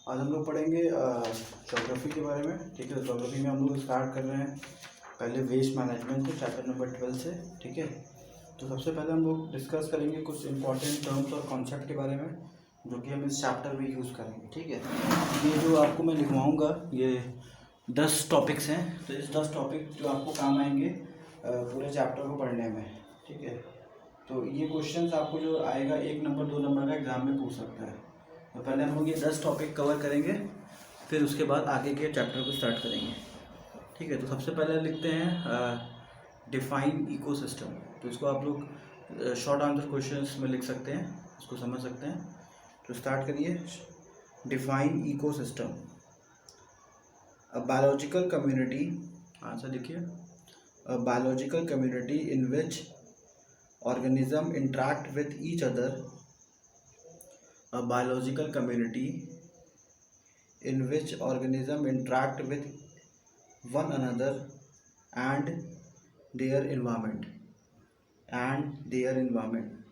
आज हम लोग पढ़ेंगे ज्योग्राफी के बारे में। ठीक है, ज्योग्राफी में हम लोग स्टार्ट कर रहे हैं पहले वेस्ट मैनेजमेंट से, चैप्टर नंबर 12 से। ठीक है, तो सबसे पहले हम लोग डिस्कस करेंगे कुछ इंपॉर्टेंट टर्म्स और कॉन्सेप्ट के बारे में जो कि हम इस चैप्टर में यूज़ करेंगे। ठीक है, ये जो आपको मैं लिखवाऊँगा ये 10 टॉपिक्स हैं, तो इस 10 टॉपिक जो आपको काम आएंगे पूरे चैप्टर को पढ़ने में। ठीक है, तो ये क्वेश्चंस आपको जो आएगा 1 नंबर 2 नंबर का एग्जाम में पूछ सकता है। तो पहले हम लोग ये 10 टॉपिक कवर करेंगे, फिर उसके बाद आगे के चैप्टर को स्टार्ट करेंगे। ठीक है, तो सबसे पहले लिखते हैं डिफाइन इकोसिस्टम। तो इसको आप लोग शॉर्ट आंसर क्वेश्चंस में लिख सकते हैं, इसको समझ सकते हैं। तो स्टार्ट करिए। Define ecosystem, a biological community, answer लिखिए, a biological community in which organism interact with each other, a biological community in which organism interact with one another and their environment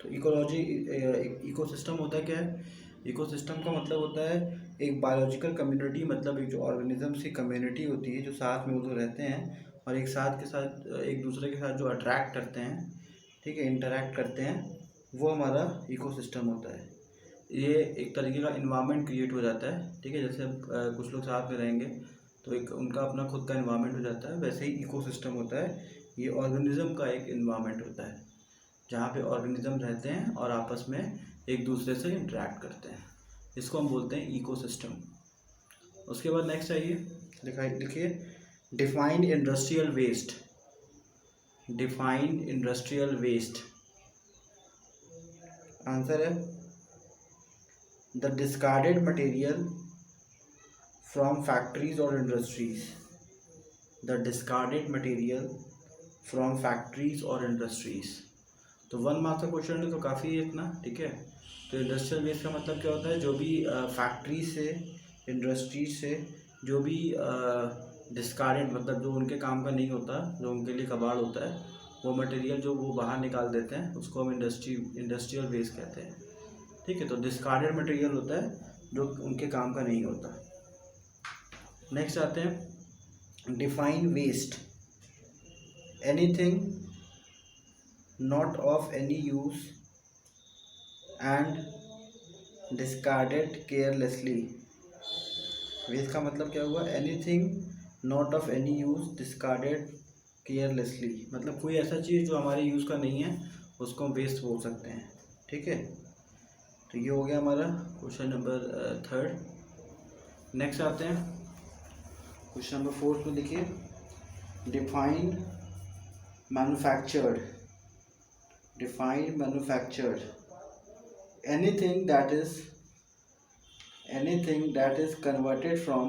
तो इकोलॉजी इकोसिस्टम होता है क्या है? Ecosystem का मतलब होता है एक बायोलॉजिकल कम्युनिटी, मतलब एक जो ऑर्गेनिजम्स की कम्युनिटी होती है जो साथ में वो लोग रहते हैं और एक साथ के साथ एक दूसरे के साथ जो अट्रैक्ट करते हैं, ठीक है, इंटरेक्ट करते हैं, वो हमारा इकोसिस्टम होता है। ये एक तरीके का इन्वायरमेंट क्रिएट हो जाता है। ठीक है, जैसे कुछ लोग साथ में रहेंगे तो एक उनका अपना खुद का इन्वायरमेंट हो जाता है, वैसे ही इकोसिस्टम होता है। ये ऑर्गेनिज्म का एक इन्वायरमेंट होता है जहाँ पे ऑर्गेनिज्म रहते हैं और आपस में एक दूसरे से इंटरेक्ट करते हैं, इसको हम बोलते हैं इकोसिस्टम। उसके बाद नेक्स्ट आइए, लिखिए define industrial waste. Define industrial waste, answer है the discarded material from factories और industries. The discarded material from factories और इंडस्ट्रीज। तो 1 मार्क्स का क्वेश्चन है तो काफ़ी है इतना। ठीक है, तो इंडस्ट्रियल वेस्ट का मतलब क्या होता है? जो भी फैक्ट्री से, इंडस्ट्रीज से जो भी डिस्कार्डेड, मतलब जो उनके काम का नहीं होता, जो उनके लिए कबाड़ होता है, वो मटेरियल जो वो बाहर निकाल देते हैं उसको हम इंडस्ट्रियल वेस्ट कहते हैं। ठीक है, तो डिस्कार्डेड मटेरियल होता है जो उनके काम का नहीं होता। नेक्स्ट आते हैं define waste, anything not of any use and discarded carelessly. Waste का मतलब क्या हुआ? Anything not of any use discarded carelessly, मतलब कोई ऐसा चीज़ जो हमारे यूज़ का नहीं है उसको हम वेस्ट बोल सकते हैं। ठीक है, तो ये हो गया हमारा क्वेश्चन नंबर 3। नेक्स्ट आते हैं क्वेश्चन नंबर 4 में। लिखिए define manufactured. Define manufactured, anything that is converted from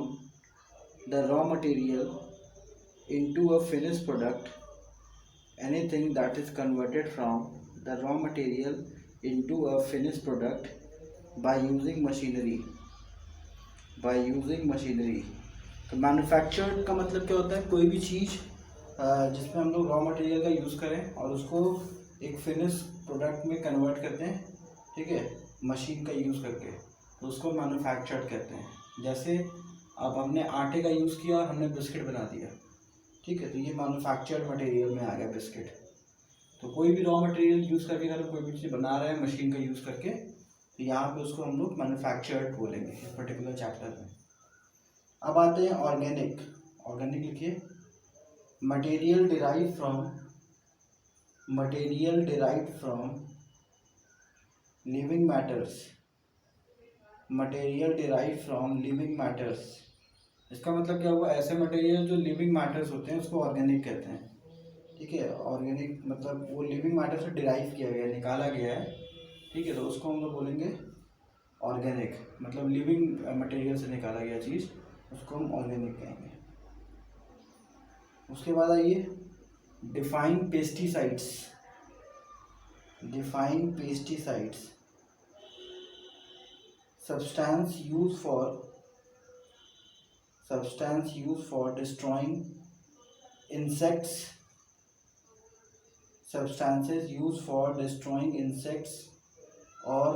the raw material into a finished product. Anything that is converted from the raw material into a finished product by using machinery. तो manufactured का मतलब क्या होता है? कोई भी चीज़ जिसमें हम लोग रॉ मटेरियल का यूज़ करें और उसको एक फिनिश प्रोडक्ट में कन्वर्ट करते हैं, ठीक है, मशीन का यूज़ करके, तो उसको मैन्युफैक्चर्ड कहते हैं। जैसे अब हमने आटे का यूज़ किया और हमने बिस्किट बना दिया, ठीक है, तो ये मैन्युफैक्चर्ड मटेरियल में आ गया बिस्किट। तो कोई भी रॉ मटेरियल यूज़ करके अगर कोई भी चीज़ बना रहे हैं मशीन का यूज़ करके, तो यहाँ पे उसको हम लोग मैन्युफैक्चर्ड बोलेंगे इस पर्टिकुलर चैप्टर में। अब आते हैं ऑर्गेनिक। ऑर्गेनिक लिखिए material derive from living matters. Material derive from living matters, इसका मतलब क्या हुआ? ऐसे मटेरियल जो लिविंग मैटर्स होते हैं उसको ऑर्गेनिक कहते हैं। ठीक है, ऑर्गेनिक मतलब वो लिविंग मैटर से डिराइव किया गया, निकाला गया है। ठीक है, तो उसको हम लोग बोलेंगे ऑर्गेनिक, मतलब लिविंग मटेरियल से निकाला गया चीज़, उसको हम ऑर्गेनिक कहेंगे। उसके बाद आइए define pesticides. Define pesticides, substance used for destroying insects. Substances used for destroying insects or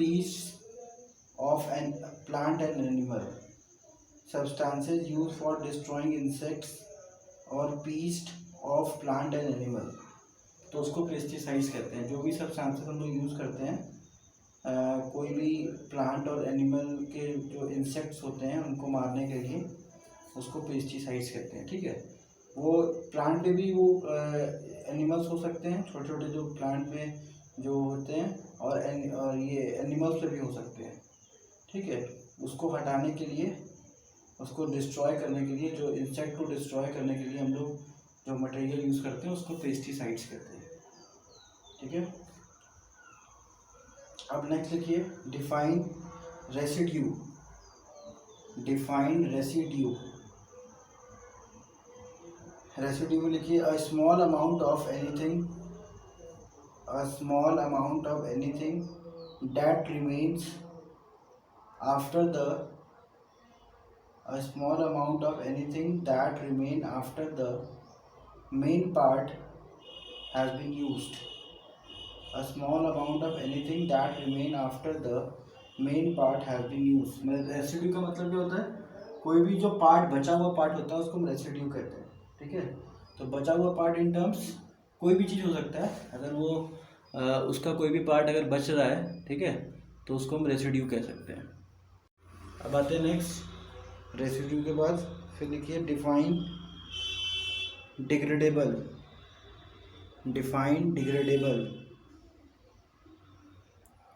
species of an plant and animal, substances used for destroying insects or pests of plant and animal, तो उसको pesticides कहते हैं। जो भी substances हम लोग use करते हैं कोई भी प्लांट और एनिमल के जो इंसेक्ट्स होते हैं उनको मारने के लिए, उसको पेस्टिसाइड्स कहते हैं। ठीक है, वो प्लांट पे भी वो एनिमल्स हो सकते हैं, छोटे छोटे जो प्लांट में जो होते हैं, और ये एनिमल्स पे भी हो सकते हैं। ठीक है, उसको हटाने के लिए, उसको डिस्ट्रॉय करने के लिए, जो इंसेक्ट को डिस्ट्रॉय करने के लिए हम लोग जो मटेरियल यूज़ करते हैं उसको पेस्टिसाइड्स कहते हैं। ठीक है, अब नेक्स्ट लिखिए define residue. Define residue, residue में लिखिए a small amount of anything, a small amount of anything that remains after the, a small amount of anything that remain after the main part has been used. A small amount of anything that remain after the main part has been used. Residue का मतलब क्या होता है? कोई भी जो part, बचा हुआ पार्ट होता है उसको हम रेसिड्यू कहते हैं। ठीक है, तो बचा हुआ पार्ट इन टर्म्स कोई भी चीज़ हो सकता है, अगर वो उसका कोई भी पार्ट अगर बच रहा है, ठीक है, तो उसको हम रेसिड्यू कह सकते हैं। अब आते हैं नेक्स्ट, रेसिड्यू के बाद फिर लिखिए डिफाइन डिग्रेडेबल। डिफाइन डिग्रेडेबल,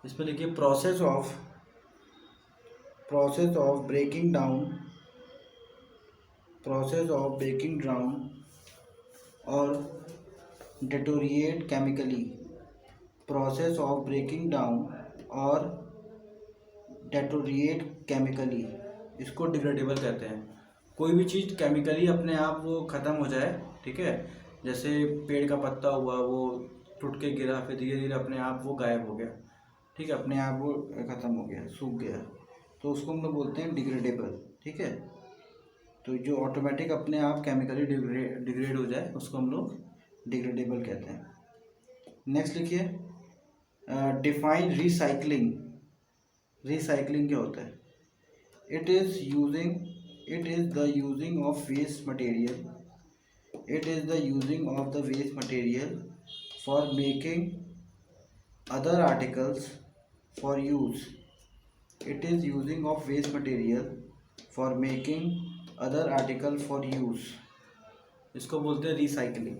इसमें लिखिए process of breaking down, process of breaking down और deteriorate chemically, process of breaking down और डेटोरिएट केमिकली, इसको डिग्रेडेबल कहते हैं। कोई भी चीज़ केमिकली अपने आप वो ख़त्म हो जाए, ठीक है, जैसे पेड़ का पत्ता हुआ, वो टूट के गिरा, फिर धीरे धीरे अपने आप वो गायब हो गया, ठीक है, अपने आप वो ख़त्म हो गया, सूख गया, तो उसको हम लोग बोलते हैं डिग्रेडेबल। ठीक है, तो जो ऑटोमेटिक अपने आप केमिकली डिग्रेड हो जाए उसको हम लोग डिग्रेडेबल कहते हैं। नेक्स्ट लिखिए डिफाइन रिसाइकलिंग। रिसाइकलिंग क्या होता है? It is the using of waste material. It is the using of the waste material for making other articles for use. It is using of waste material for making other article for use. इसको बोलते हैं recycling.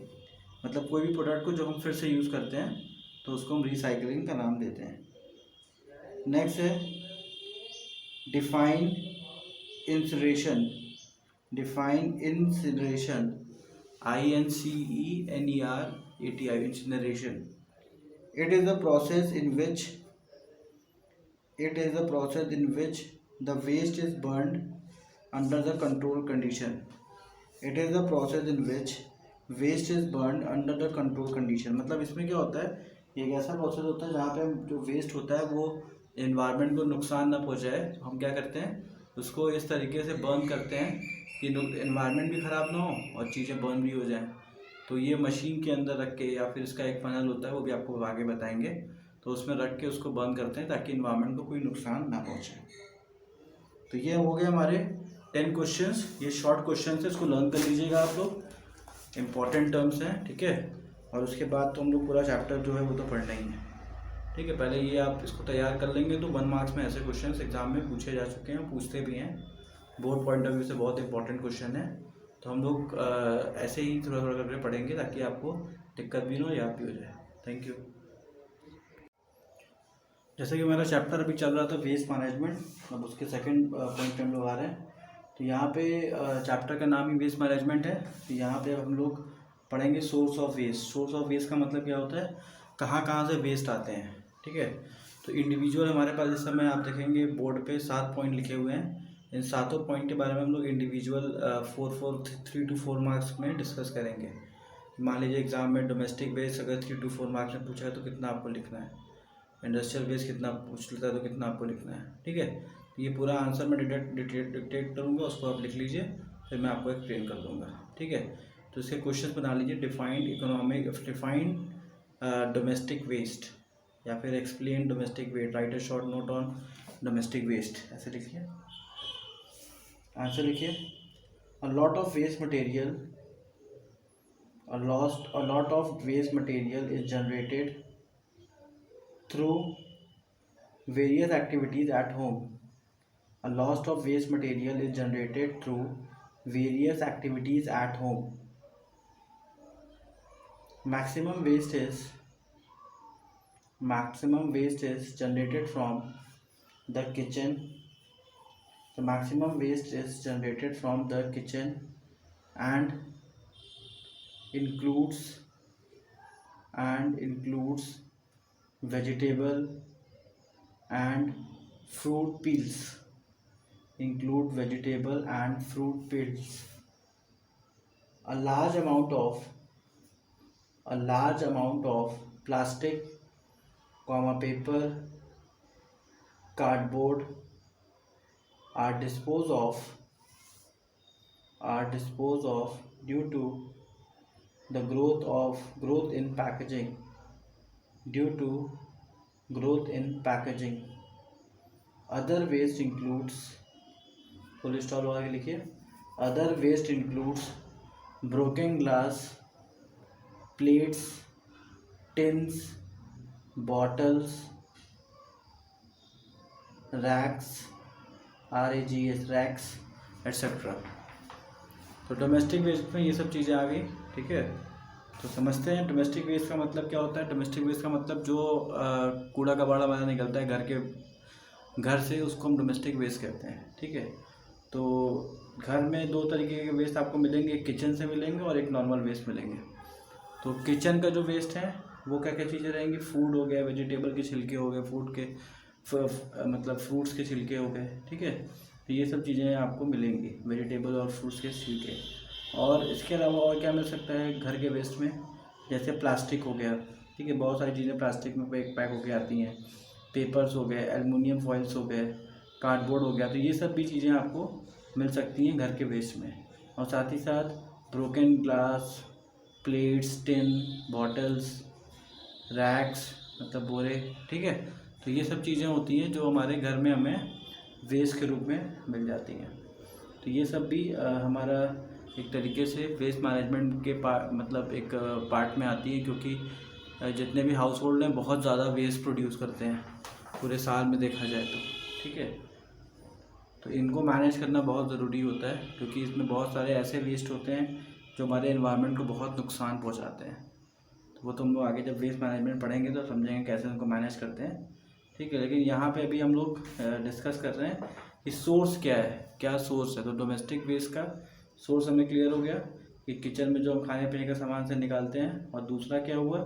मतलब कोई भी product को जो हम फिर से यूज़ करते हैं तो उसको हम रिसाइकलिंग का नाम देते हैं। नेक्स्ट है define incineration. Define incineration, INCENERATI, incineration. It is a process in which the waste is burned under the controlled condition. It is a process in which waste is burned under the controlled condition। मतलब इसमें क्या होता है, ये एक ऐसा process होता है जहाँ पे जो वेस्ट होता है वो एनवायरनमेंट को नुकसान ना पहुँचाए, तो हम क्या करते हैं, उसको इस तरीके से बर्न करते हैं कि एनवायरनमेंट भी ख़राब ना हो और चीज़ें बर्न भी हो जाएं। तो ये मशीन के अंदर रख के, या फिर इसका एक फनल होता है, वो भी आपको आगे बताएंगे, तो उसमें रख के उसको बर्न करते हैं ताकि एनवायरनमेंट को कोई नुकसान ना पहुँचे। तो ये हो गए हमारे 10 क्वेश्चंस। ये शॉर्ट क्वेश्चन है, इसको लर्न कर लीजिएगा आप लोग, इम्पॉर्टेंट टर्म्स हैं, ठीक है। और उसके बाद तो हम लोग पूरा चैप्टर जो है वो तो पढ़ना ही है, ठीक है। पहले ये आप इसको तैयार कर लेंगे तो 1 मार्क्स में ऐसे क्वेश्चंस एग्जाम में पूछे जा चुके हैं, पूछते भी हैं, बोर्ड पॉइंट ऑफ व्यू से बहुत इंपॉर्टेंट क्वेश्चन है। तो हम लोग ऐसे ही थोड़ा थोड़ा करके पढ़ेंगे ताकि आपको दिक्कत भी ना हो, याद भी हो जाए। Thank you. जैसे कि हमारा चैप्टर अभी चल रहा था वेस्ट मैनेजमेंट, अब उसके सेकंड पॉइंट पे हम लोग आ रहे हैं। तो यहाँ पे चैप्टर का नाम ही वेस्ट मैनेजमेंट है। तो यहाँ पे हम लोग पढ़ेंगे source of waste. Source of waste का मतलब क्या होता है, कहाँ से वेस्ट आते हैं, ठीक है। तो इंडिविजुअल हमारे पास इस समय आप देखेंगे बोर्ड पे 7 पॉइंट लिखे हुए हैं। इन 7 पॉइंट के बारे में हम लोग इंडिविजुअल 3 to 4 मार्क्स में डिस्कस करेंगे। मान लीजिए एग्जाम में डोमेस्टिक वेस्ट अगर 3 to 4 मार्क्स में पूछा है तो कितना आपको लिखना है, इंडस्ट्रियल वेस्ट कितना पूछ लेता है तो कितना आपको लिखना है, ठीक है। ये पूरा आंसर मैं डिक्टेट करूँगा, उसको आप लिख लीजिए, फिर मैं आपको एक्सप्लेन कर दूँगा, ठीक है। तो इसके क्वेश्चन बना लीजिए। डिफाइंड डोमेस्टिक वेस्ट, या फिर explain domestic waste, write a short note on domestic waste, ऐसे लिखिए। आंसर लिखिए, a lot of waste material, a lot of waste material is generated through various activities at home. A lot of waste material is generated through various activities at home. Maximum waste is generated from the kitchen. The maximum waste is generated from the kitchen and includes vegetable and fruit peels. Include vegetable and fruit peels. A large amount of plastic, paper, cardboard are disposed of due to the growth in packaging. Other waste includes, full stop लगा के लिखिए, other waste includes broken glass, plates, tins, bottles, racks, racks etc. तो domestic waste में ये सब चीज़ें आ गई, ठीक है। तो समझते हैं डोमेस्टिक वेस्ट का मतलब क्या होता है। डोमेस्टिक वेस्ट का मतलब जो कूड़ा कबाड़ा हमारा निकलता है घर से, उसको हम डोमेस्टिक वेस्ट कहते हैं, ठीक है। तो घर में दो तरीके के वेस्ट आपको मिलेंगे, एक किचन से मिलेंगे और एक नॉर्मल वेस्ट मिलेंगे। तो किचन का जो वेस्ट है वो क्या क्या चीज़ें रहेंगी, फूड हो गया, वेजिटेबल के छिलके हो गए, मतलब फ्रूट्स के छिलके हो गए, ठीक है। तो ये सब चीज़ें आपको मिलेंगी, वेजिटेबल और फ्रूट्स के छिलके। और इसके अलावा और क्या मिल सकता है घर के वेस्ट में, जैसे प्लास्टिक हो गया, ठीक है। बहुत सारी चीज़ें प्लास्टिक में पैक होके आती हैं, पेपर्स हो गए, एल्युमिनियम फॉइल्स हो गए, कार्डबोर्ड हो गया। तो ये सब भी चीज़ें आपको मिल सकती हैं घर के वेस्ट में। और साथ ही साथ broken glass, plates, tin, bottles, racks मतलब बोरे, ठीक है। तो ये सब चीज़ें होती हैं जो हमारे घर में हमें वेस्ट के रूप में मिल जाती हैं। तो ये सब भी हमारा एक तरीके से वेस्ट मैनेजमेंट के मतलब एक पार्ट में आती है, क्योंकि जितने भी हाउस होल्ड हैं बहुत ज़्यादा वेस्ट प्रोड्यूस करते हैं पूरे साल में देखा जाए तो, ठीक है। तो इनको मैनेज करना बहुत ज़रूरी होता है, क्योंकि इसमें बहुत सारे ऐसे वेस्ट होते हैं जो हमारे एनवायरनमेंट को बहुत नुकसान पहुंचाते हैं। तो वो तुम लोग आगे जब वेस्ट मैनेजमेंट पढ़ेंगे तो समझेंगे कैसे उनको मैनेज करते हैं, ठीक है। लेकिन यहाँ पे अभी हम लोग डिस्कस कर रहे हैं कि सोर्स क्या है, क्या सोर्स है। तो डोमेस्टिक वेस्ट का सोर्स हमें क्लियर हो गया कि किचन में जो हम खाने पीने का सामान से निकालते हैं। और दूसरा क्या हुआ,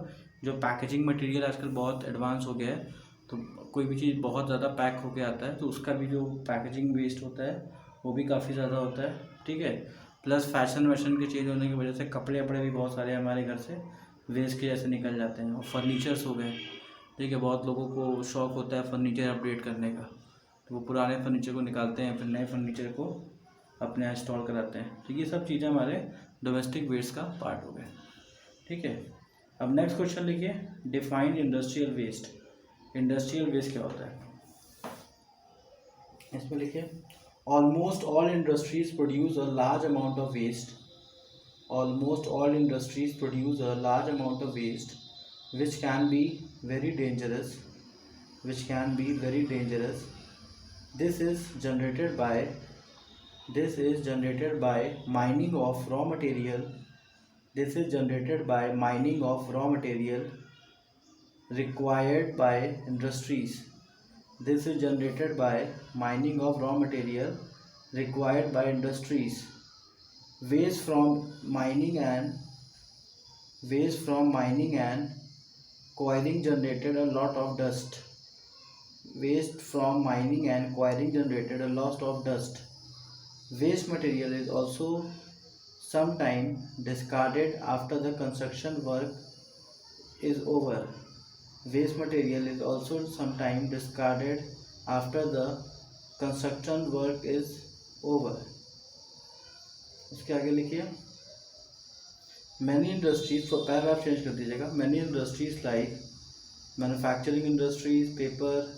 जो पैकेजिंग मटेरियल आजकल बहुत एडवांस हो गया है, तो कोई भी चीज़ बहुत ज़्यादा पैक होके आता है तो उसका भी जो पैकेजिंग वेस्ट होता है वो भी काफ़ी ज़्यादा होता है, ठीक है। प्लस फैशन के चेंज होने की वजह से कपड़े भी बहुत सारे हमारे घर से वेस्ट के जैसे निकल जाते हैं। और फर्नीचर्स हो गए, ठीक है। बहुत लोगों को शौक़ होता है फर्नीचर अपडेट करने का, तो वो पुराने फर्नीचर को निकालते हैं, फिर नए फर्नीचर को अपने यहाँ इंस्टॉल कराते हैं। तो ये सब चीज़ें हमारे डोमेस्टिक वेस्ट का पार्ट हो गए, ठीक है। अब नेक्स्ट क्वेश्चन लिखिए, define industrial waste. Industrial waste क्या होता है, इसमें लिखिए, almost all industries produce a large amount of waste. Almost all industries produce a large amount of waste which can be very dangerous. This is generated by mining of raw material. Required by industries. Waste from mining and quarrying generated a lot of dust. Waste material is also sometimes discarded after the construction work is over. इसके आगे लिखिए, many industries, paragraph change कर दीजिएगा। Many industries like manufacturing industries, paper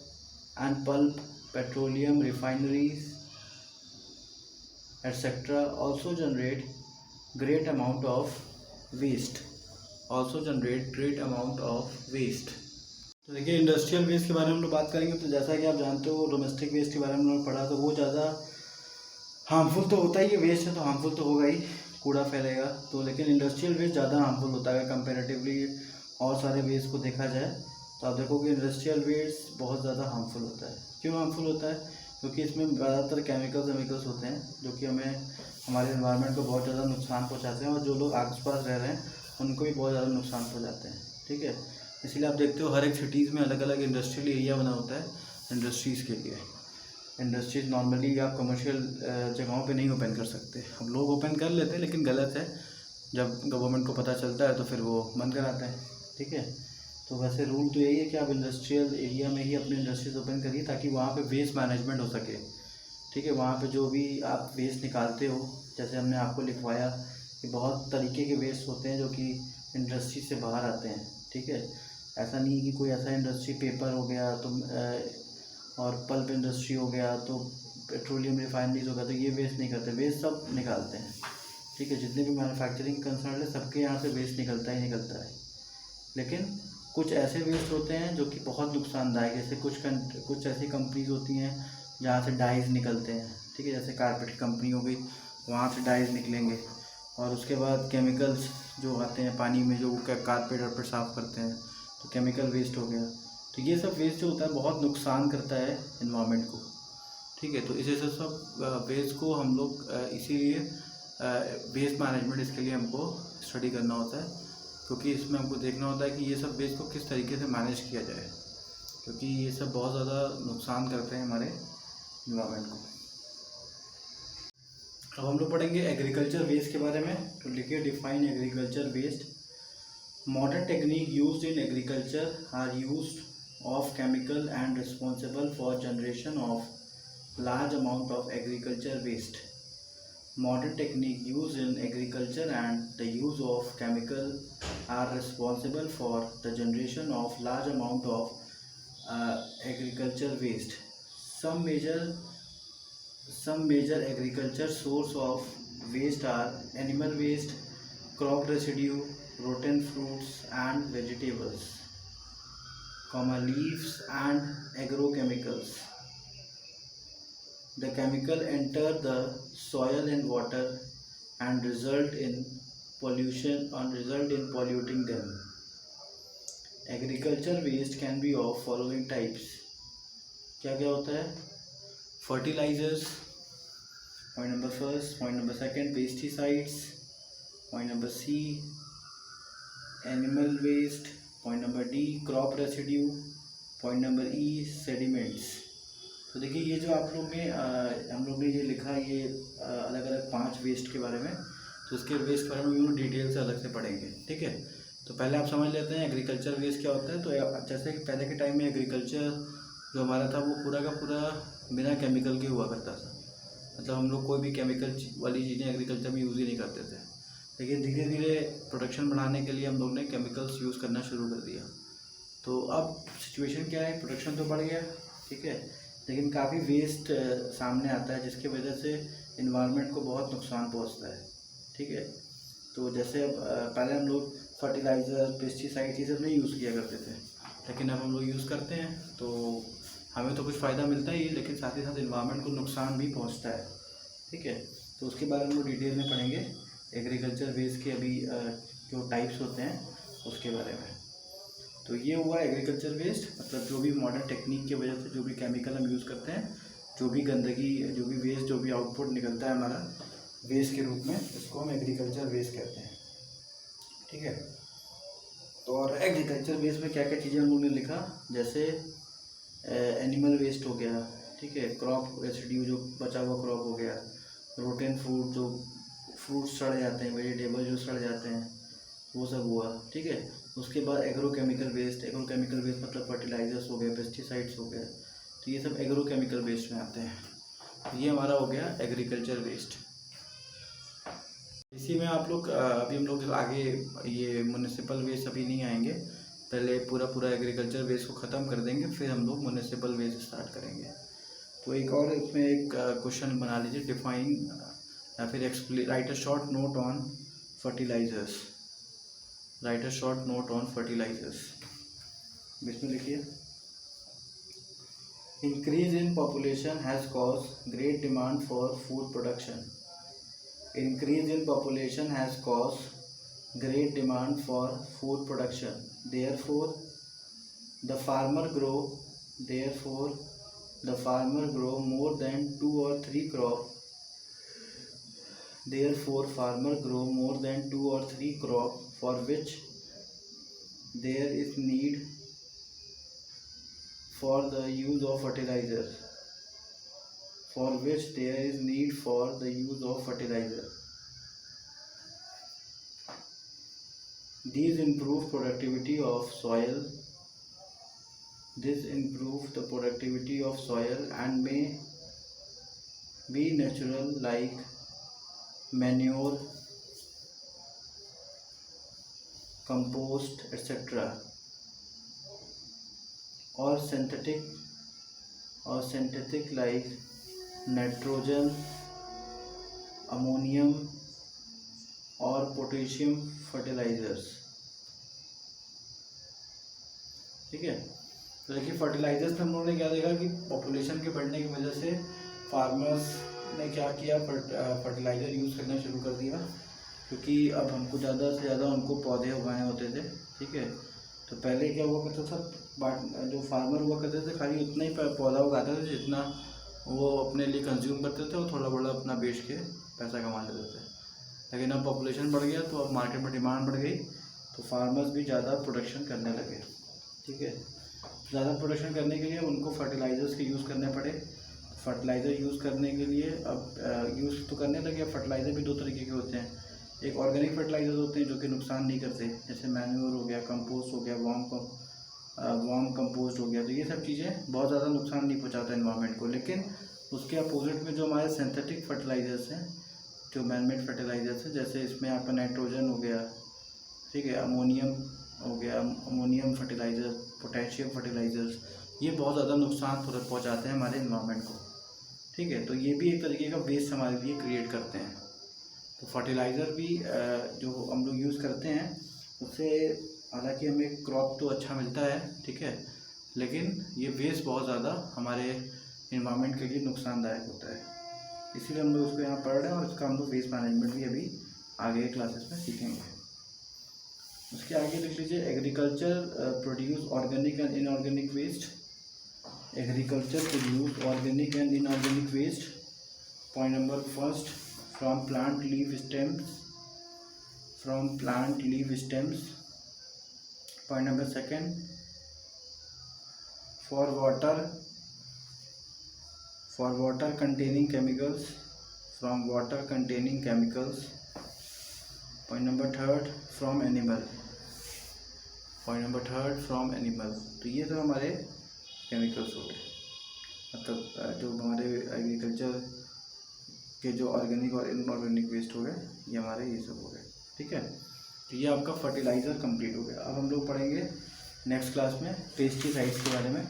and pulp, petroleum refineries etc. also generate great amount of waste. तो देखिए industrial waste के बारे में हम लोग बात करेंगे। तो जैसा कि आप जानते हो डोमेस्टिक वेस्ट के बारे में हम लोग पढ़ा, तो वो ज़्यादा हार्मफुल तो होता ही है, वेस्ट है तो हार्मफुल तो होगा ही, कूड़ा फैलेगा तो। लेकिन इंडस्ट्रियल वेस्ट ज़्यादा हार्मफुल होता है कंपेरेटिवली और सारे वेस्ट को देखा जाए। तो आप देखोगे इंडस्ट्रियल वेस्ट बहुत ज़्यादा हार्मफुल होता है। क्यों हार्मफुल होता है? क्योंकि इसमें ज़्यादातर केमिकल्स होते हैं जो कि हमें हमारे एनवायरनमेंट को बहुत ज़्यादा नुकसान पहुंचाते हैं, और जो लोग आस पास रह रहे हैं उनको भी बहुत ज़्यादा नुकसान पहुंचाते हैं। ठीक है, इसीलिए आप देखते हो हर एक सिटीज़ में अलग अलग इंडस्ट्रियल एरिया बना होता है इंडस्ट्रीज़ के लिए। इंडस्ट्रीज़ नॉर्मली आप कमर्शियल जगहों पे नहीं ओपन कर सकते। हम लोग ओपन कर लेते हैं लेकिन गलत है, जब गवर्नमेंट को पता चलता है तो फिर वो बंद कराते हैं। ठीक है, तो वैसे रूल तो यही है कि आप इंडस्ट्रियल एरिया में ही अपनी इंडस्ट्रीज ओपन करिए ताकि वहाँ पे वेस्ट मैनेजमेंट हो सके। ठीक है, वहाँ पे जो भी आप वेस्ट निकालते हो, जैसे हमने आपको लिखवाया कि बहुत तरीके के वेस्ट होते हैं जो कि इंडस्ट्री से बाहर आते हैं। ठीक है, ऐसा नहीं है कि कोई ऐसा इंडस्ट्री, पेपर हो गया तो और पल्प इंडस्ट्री हो गया तो पेट्रोलियम रिफाइनरीज हो गया तो ये वेस्ट नहीं करते, वेस्ट सब निकालते हैं। ठीक है, जितने भी मैन्युफैक्चरिंग कंसर्न है सबके यहाँ से वेस्ट निकलता ही निकलता है। लेकिन कुछ ऐसे वेस्ट होते हैं जो कि बहुत नुकसानदायक, जैसे कुछ ऐसी कंपनीज होती हैं जहाँ से डाइज निकलते हैं। ठीक है, जैसे कारपेट की कंपनी हो गई, वहाँ से डाइज निकलेंगे, और उसके बाद केमिकल्स जो आते हैं पानी में जो कारपेट और साफ़ करते हैं तो केमिकल वेस्ट हो गया। तो ये सब वेस्ट जो होता है बहुत नुकसान करता है इन्वायरमेंट को। ठीक है, तो इसे सब वेस्ट को हम लोग इसीलिए वेस्ट मैनेजमेंट, इसके लिए हमको स्टडी करना होता है, क्योंकि इसमें हमको देखना होता है कि ये सब वेस्ट को किस तरीके से मैनेज किया जाए, क्योंकि ये सब बहुत ज़्यादा नुकसान करते हैं हमारे इन्वायरमेंट को। अब हम लोग पढ़ेंगे एग्रीकल्चर वेस्ट के बारे में। तो लिखिए define agriculture waste. Modern technique used in agriculture are used of chemical and responsible for generation of large amount of agriculture waste. Modern technique used in agriculture and the use of chemical are responsible for the generation of large amount of agriculture waste. Some major agriculture source of waste are animal waste, crop residue, rotten fruits and vegetables, leaves and agrochemicals. The chemical enter the soil and water and result in polluting them. Agriculture waste can be of following types. क्या क्या होता है? Fertilizers, point number first. Point number second, pesticides. Point number C, animal waste. Point number D, crop residue. Point number E, sediments. तो देखिए ये जो आप लोग ने हम लोग ने ये लिखा, ये अलग अलग 5 वेस्ट के बारे में, तो इसके वेस्ट के बारे में हम डिटेल से अलग से पढ़ेंगे। ठीक है, तो पहले आप समझ लेते हैं एग्रीकल्चर वेस्ट क्या होता है। तो जैसे कि पहले के टाइम में एग्रीकल्चर जो हमारा था वो पूरा का पूरा बिना केमिकल के हुआ करता था, मतलब हम लोग कोई भी केमिकल वाली चीज़ें एग्रीकल्चर में यूज़ ही नहीं करते थे। लेकिन धीरे धीरे प्रोडक्शन बढ़ाने के लिए हम लोग ने केमिकल्स यूज़ करना शुरू कर दिया। तो अब सिचुएशन क्या है, प्रोडक्शन तो बढ़ गया, ठीक है, लेकिन काफ़ी वेस्ट सामने आता है जिसकी वजह से इन्वायरमेंट को बहुत नुकसान पहुंचता है। ठीक है, तो जैसे अब पहले हम लोग फर्टिलाइज़र, पेस्टिसाइड ये सब नहीं यूज़ किया करते थे, लेकिन अब हम लोग यूज़ करते हैं तो हमें तो कुछ फ़ायदा मिलता ही है, लेकिन साथ ही साथ इन्वायरमेंट को नुकसान भी पहुंचता है। ठीक है, तो उसके बारे में हम लोग डिटेल में पढ़ेंगे एग्रीकल्चर वेस्ट के अभी जो टाइप्स होते हैं उसके बारे में। तो ये हुआ एग्रीकल्चर वेस्ट, मतलब जो भी मॉडर्न टेक्निक की वजह से जो भी केमिकल हम यूज़ करते हैं, जो भी गंदगी, जो भी वेस्ट, जो भी आउटपुट निकलता है हमारा वेस्ट के रूप में, इसको हम एग्रीकल्चर वेस्ट कहते हैं। ठीक है, तो और एग्रीकल्चर वेस्ट में क्या क्या चीज़ें हम लोगों ने लिखा, जैसे एनिमल वेस्ट हो गया, ठीक है, क्रॉप रेसिड्यू जो बचा हुआ क्रॉप हो गया, रोटेन फूड जो फ्रूट्स सड़ जाते हैं, वेजिटेबल जो सड़ जाते हैं, वो सब हुआ। ठीक है, उसके बाद एग्रोकेमिकल वेस्ट, एग्रोकेमिकल वेस्ट मतलब फर्टिलाइजर्स हो गए, पेस्टिसाइड्स हो गए, तो ये सब एग्रोकेमिकल वेस्ट में आते हैं। तो ये हमारा हो गया एग्रीकल्चर वेस्ट। इसी में आप लोग अभी हम लोग आगे ये म्युनिसिपल वेस्ट अभी नहीं आएंगे, पहले पूरा एग्रीकल्चर वेस्ट को ख़त्म कर देंगे, फिर हम लोग म्युनिसिपल वेस्ट स्टार्ट करेंगे। तो एक और इसमें एक क्वेश्चन बना लीजिए, डिफाइन या फिर explain, write a short note on fertilisers, write a short note on fertilisers. इसमें लिखिए, increase in population has caused great demand for food production. Increase in population has caused great demand for food production, therefore the farmer grow more than 2 or 3 crop, therefore farmer grow more than 2 or 3 crop for which there is need for the use of fertilizer, These improve productivity of soil. This improve the productivity of soil and may be natural like manure, compost, etc. or synthetic like nitrogen, ammonium और potassium fertilisers. ठीक है, तो देखिए fertilisers में हम लोगों ने क्या देखा कि पॉपुलेशन के बढ़ने की वजह से फार्मर्स ने क्या किया, फर्टिलाइज़र यूज़ करना शुरू कर दिया, क्योंकि अब हमको ज़्यादा से ज़्यादा उनको पौधे उगाने होते थे। ठीक है, तो पहले क्या हुआ करता था, जो फार्मर हुआ करते थे खाली उतना ही पौधा उगाते थे जितना वो अपने लिए कंज्यूम करते थे और थोड़ा बड़ा अपना बेच के पैसा कमा लेते थे। लेकिन अब पॉपुलेशन बढ़ गया तो अब मार्केट में डिमांड बढ़ गई, तो फार्मर्स भी ज़्यादा प्रोडक्शन करने लगे। ठीक है, ज़्यादा प्रोडक्शन करने के लिए उनको फर्टिलाइज़र्स के यूज़ करने पड़े। फर्टिलाइज़र यूज़ करने के लिए अब यूज़ तो करने लगे। फर्टिलाइज़र भी दो तरीके के होते हैं, एक ऑर्गेनिक फर्टिलाइज़र होते हैं जो कि नुकसान नहीं करते, जैसे मैन्योर हो गया, कंपोस्ट हो गया, वार्म कंपोस्ट हो गया, तो ये सब चीज़ें बहुत ज़्यादा नुकसान नहीं पहुँचाता एनवायरनमेंट को। लेकिन उसके अपोजिट में जो हमारे सिंथेटिक फर्टिलाइज़र्स हैं, जो मैनमेड फर्टिलाइजर्स है, जैसे इसमें आपका नाइट्रोजन हो गया, ठीक है, अमोनियम हो गया, अमोनियम फर्टिलाइजर, पोटेशियम फर्टिलाइजर्स, ये बहुत ज़्यादा नुकसान पहुंचाते हैं हमारे इन्वायरमेंट को। ठीक है, तो ये भी एक तरीके का वेस्ट हमारे लिए क्रिएट करते हैं। तो फर्टिलाइज़र भी जो हम लोग यूज़ करते हैं उससे हालांकि हमें क्रॉप तो अच्छा मिलता है, ठीक है, लेकिन ये वेस्ट बहुत ज़्यादा हमारे इन्वायरमेंट के लिए नुकसानदायक होता है। इसीलिए हम लोग उसको यहाँ पढ़ रहे हैं और इसका हम लोग वेस्ट मैनेजमेंट भी अभी आगे क्लासेस में सीखेंगे। उसके आगे लिख लीजिए, agriculture produce organic and inorganic waste. Agriculture produce organic and inorganic waste. Point number first, from plant leave stems. Point number second, for water containing chemicals, from water containing chemicals. Point number third, from animal. Point number third, from animal. तो ये सब हमारे chemicals हो गए, मतलब जो हमारे agriculture के जो ऑर्गेनिक और इनऑर्गेनिक वेस्ट हो गए, ये हमारे ये सब हो गए। ठीक है, तो ये आपका फर्टिलाइज़र कंप्लीट हो गया। अब हम लोग पढ़ेंगे नेक्स्ट क्लास में पेस्टिसाइड्स के बारे में।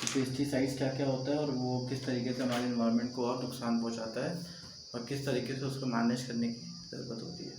पेस्टिसाइड्स क्या क्या होता है और वो किस तरीके से हमारे इन्वायरमेंट को और नुकसान पहुंचाता है और किस तरीके से उसको मैनेज करने की ज़रूरत होती है।